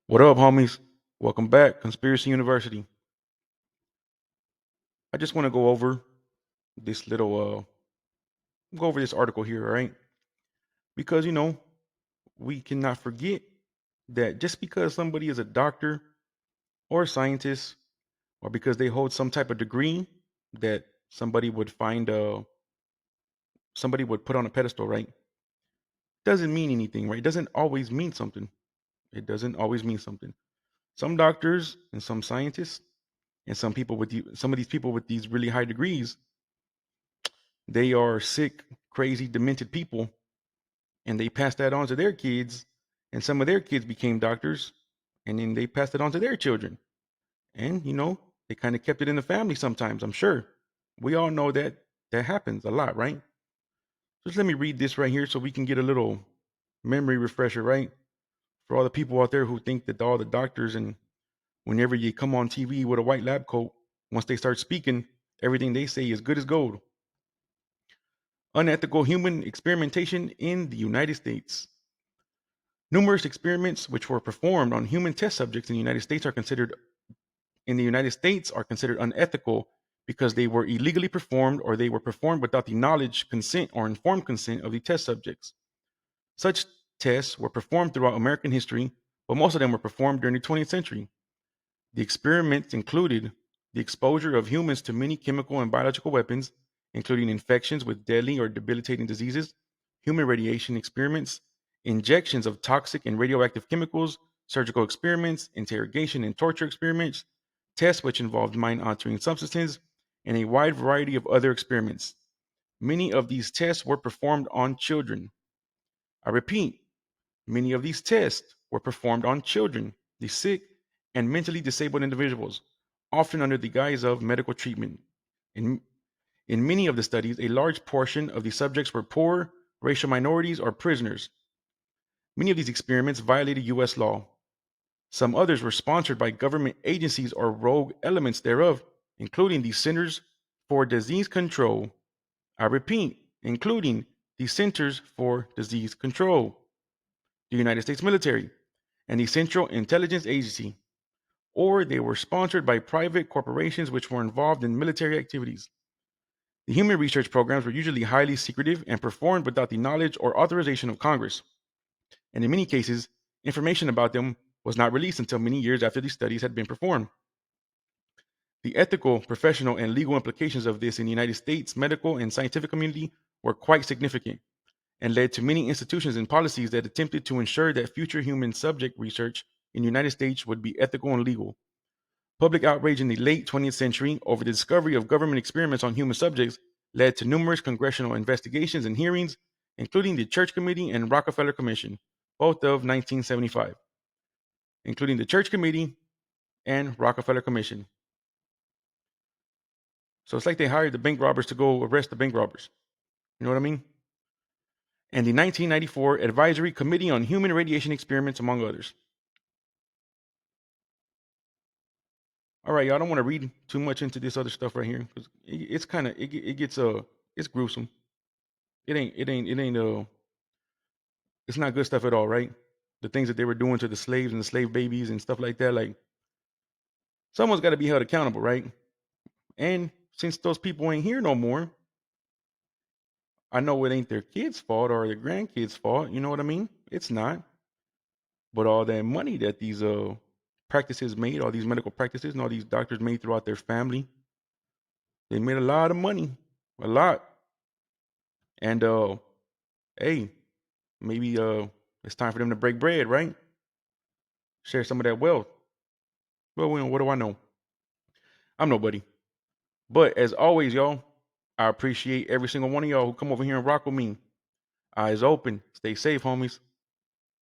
What up, homies? Welcome back, Conspiracy University. I just want to this little, go over this article here, all right? Because we cannot forget that just because somebody is a doctor or a scientist, or because they hold some type of degree that somebody would put on a pedestal, right? Doesn't mean anything, right? It doesn't always mean something. It doesn't always mean something. Some doctors and some scientists and some of these people with these really high degrees, they are sick, crazy, demented people, and they pass that on to their kids, and some of their kids became doctors, and then they passed it on to their children. And they kind of kept it in the family sometimes, I'm sure. We all know that that happens a lot, right? Just let me read this right here so we can get a little memory refresher, right? For all the people out there who think that all the doctors and whenever you come on TV with a white lab coat, once they start speaking, everything they say is good as gold. Unethical human experimentation in the United States. Numerous experiments which were performed on human test subjects in the United States are considered unethical because they were illegally performed or they were performed without the knowledge, consent, or informed consent of the test subjects. Such tests were performed throughout American history, but most of them were performed during the 20th century. The experiments included the exposure of humans to many chemical and biological weapons, including infections with deadly or debilitating diseases, human radiation experiments, injections of toxic and radioactive chemicals, surgical experiments, interrogation and torture experiments, tests which involved mind altering substances, and a wide variety of other experiments. Many of these tests were performed on children. I repeat, many of these tests were performed on children, the sick, and mentally disabled individuals, often under the guise of medical treatment. In, in many of the studies, a large portion of the subjects were poor, racial minorities, or prisoners. Many of these experiments violated U.S. law. Some others were sponsored by government agencies or rogue elements thereof, including the Centers for Disease Control. I repeat, including the Centers for Disease Control, the United States military, and the Central Intelligence Agency, or they were sponsored by private corporations which were involved in military activities. The human research programs were usually highly secretive and performed without the knowledge or authorization of Congress, and in many cases, information about them was not released until many years after the studies had been performed. The ethical, professional, and legal implications of this in the United States medical and scientific community were quite significant and led to many institutions and policies that attempted to ensure that future human subject research in the United States would be ethical and legal. Public outrage in the late 20th century over the discovery of government experiments on human subjects led to numerous congressional investigations and hearings, including the Church Committee and Rockefeller Commission, both of 1975, including the Church Committee and Rockefeller Commission. So it's like they hired the bank robbers to go arrest the bank robbers. You know what I mean? And the 1994 Advisory Committee on Human Radiation Experiments, among others. All right, y'all. I don't want to read too much into this other stuff right here because it's kind of it gets it's gruesome. It ain't it's not good stuff at all, right? The things that they were doing to the slaves and the slave babies and stuff like that. Like someone's got to be held accountable, right? And since those people ain't here no more, I know it ain't their kids' fault or their grandkids' fault. You know what I mean? It's not. But all that money that these practices made, all these medical practices and all these doctors made throughout their family, they made a lot of money, a lot. And hey, maybe it's time for them to break bread, right? Share some of that wealth. Well, what do I know? I'm nobody. But as always, y'all, I appreciate every single one of y'all who come over here and rock with me. Eyes open. Stay safe, homies.